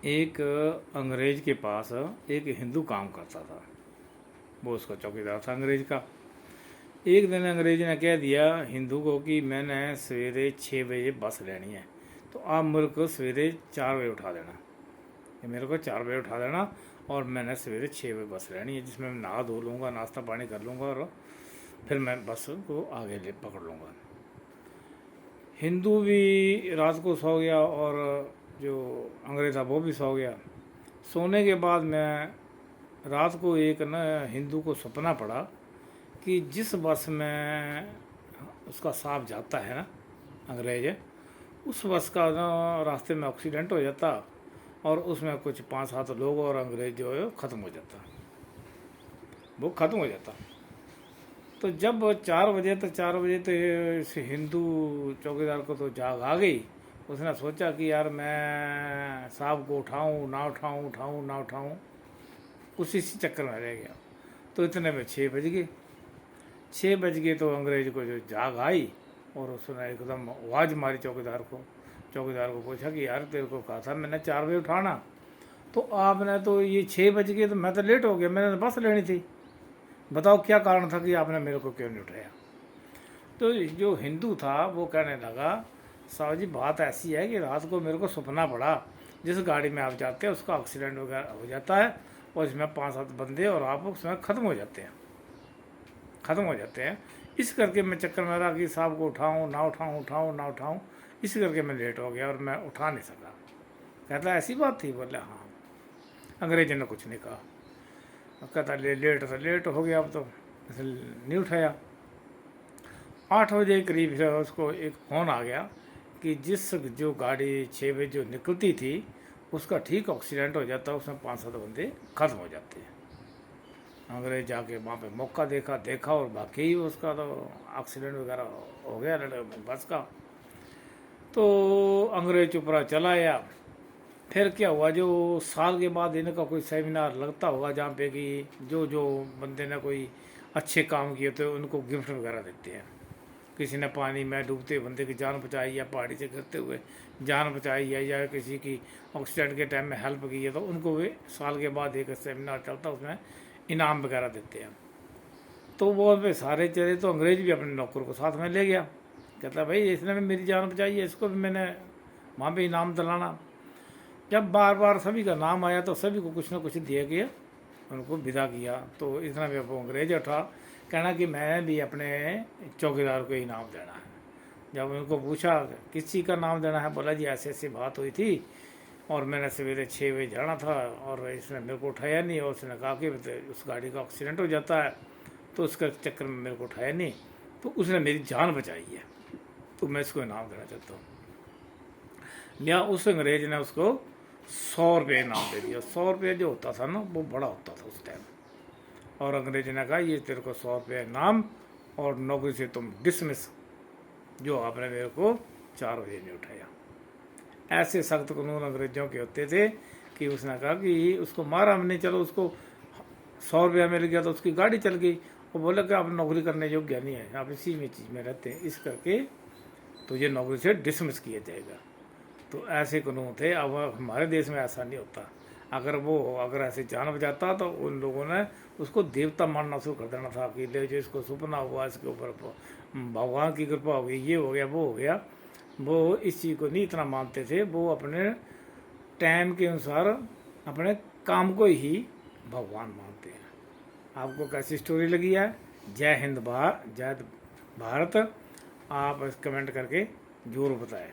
एक अंग्रेज के पास एक हिंदू काम करता था। वो उसका चौकीदार था अंग्रेज का। एक दिन अंग्रेज ने कह दिया हिंदू को कि मैंने सवेरे 6 बजे बस लेनी है, तो आप मेरे को सवेरे 4 बजे उठा देना। ये मेरे को 4 बजे उठा देना और मैंने सवेरे 6 बजे बस लेनी है, जिसमें मैं नहा धो लूँगा, नाश्ता पानी कर लूँगा और फिर मैं बस को आगे ले पकड़ लूँगा। हिंदू भी रात को सो गया और जो अंग्रेज़ था वो भी सो गया। सोने के बाद मैं रात को एक न हिंदू को सपना पड़ा कि जिस बस में उसका साहब जाता है ना अंग्रेज, उस बस का ना रास्ते में एक्सीडेंट हो जाता और उसमें कुछ 5-7 लोग और अंग्रेज जो है ख़त्म हो जाता, वो ख़त्म हो जाता। तो जब 4 बजे तो इस हिंदू चौकीदार को तो जाग आ गई। उसने सोचा कि यार मैं साहब को उठाऊं ना उठाऊं, उठाऊं ना उठाऊं, उसी चक्कर में रह गया। तो इतने में 6 बज गए। 6 बज गए तो अंग्रेज को जो जाग आई और उसने एकदम आवाज़ मारी चौकीदार को। चौकीदार को पूछा कि यार तेरे को कहा था मैंने 4 बजे उठाना, तो आपने तो ये 6 बज गए, तो मैं तो लेट हो गया, मैंने बस लेनी थी, बताओ क्या कारण था कि आपने मेरे को क्यों नहीं उठाया। तो जो हिंदू था वो कहने लगा साहब जी बात ऐसी है कि रात को मेरे को सपना पड़ा जिस गाड़ी में आप जाते हैं उसका एक्सीडेंट वगैरह हो जाता है और इसमें 5-7 बंदे और आप उसमें ख़त्म हो जाते हैं। इस करके मैं चक्कर में रहा कि साहब को उठाऊं ना उठाऊं, उठाऊं ना उठाऊं, इस करके मैं लेट हो गया और मैं उठा नहीं सका। कहता ऐसी बात थी? बोले हाँ। अंग्रेज ने कुछ नहीं कहा। कहता लेट हो गया, अब तो नहीं उठाया। 8 बजे के करीब से उसको एक फ़ोन आ गया कि जिस जो गाड़ी 6 बजे जो निकलती थी उसका ठीक एक्सीडेंट हो जाता, उसमें 5-7 बंदे ख़त्म हो जाते हैं। अंग्रेज जाके वहाँ पे मौका देखा और वाकई उसका तो एक्सीडेंट वगैरह हो गया बस का। तो अंग्रेज चुप रहा, चला आया। फिर क्या हुआ, जो साल के बाद इनका कोई सेमिनार लगता होगा जहाँ पे कि जो जो बंदे ने कोई अच्छे काम किए तो उनको गिफ्ट वगैरह देते हैं। किसी ने पानी में डूबते बंदे की जान बचाई या पहाड़ी से गिरते हुए जान बचाई है या किसी की एक्सीडेंट के टाइम में हेल्प की है, तो उनको भी साल के बाद एक सेमिनार चलता है, उसमें इनाम वगैरह देते हैं। तो वो पे सारे चले, तो अंग्रेज भी अपने नौकर को साथ में ले गया। कहता भाई इसने भी मेरी जान बचाई है, इसको भी मैंने वहाँ पे इनाम दिलाना। जब बार बार सभी का नाम आया तो सभी को कुछ ना कुछ दिया गया, उनको विदा किया। तो इतना भी वो अंग्रेज उठा, कहना कि मैं भी अपने चौकीदार को इनाम देना है। जब उनको पूछा किस चीज़ का नाम देना है, बोला जी ऐसी ऐसी बात हुई थी और मैंने सवेरे 6 बजे जाना था और इसने मेरे को उठाया नहीं, और उसने कहा कि उस गाड़ी का एक्सीडेंट हो जाता है तो उसका चक्कर में मेरे को उठाया नहीं, तो उसने मेरी जान बचाई है, तो मैं इसको इनाम देना चाहता हूँ। लिया, उस अंग्रेज ने उसको 100 रुपये इनाम दे दिया। 100 रुपये जो होता था ना वो बड़ा होता था उस टाइम। और अंग्रेज ने कहा ये तेरे को 100 रुपये इनाम और नौकरी से तुम डिसमिस, जो आपने मेरे को 4 बजे नहीं उठाया। ऐसे सख्त कानून अंग्रेजों के होते थे कि उसने कहा कि उसको मारा हमने, चलो उसको 100 रुपया मिल गया तो उसकी गाड़ी चल गई। वो बोला कि आप नौकरी करने योग्य नहीं है, आप इसी में चीज़ में रहते हैं, इस करके तो ये नौकरी से डिसमिस किया जाएगा। तो ऐसे कानून थे। अब हमारे देश में ऐसा नहीं होता। अगर ऐसे जान बचाता तो उन लोगों ने उसको देवता मानना शुरू कर देना था कि ले जो इसको सपना हुआ इसके ऊपर भगवान की कृपा हो गई, ये हो गया वो हो गया। वो इस चीज़ को नहीं इतना मानते थे, वो अपने टाइम के अनुसार अपने काम को ही भगवान मानते हैं। आपको कैसी स्टोरी लगी है? जय हिंद जय भारत। आप कमेंट करके जरूर बताएं।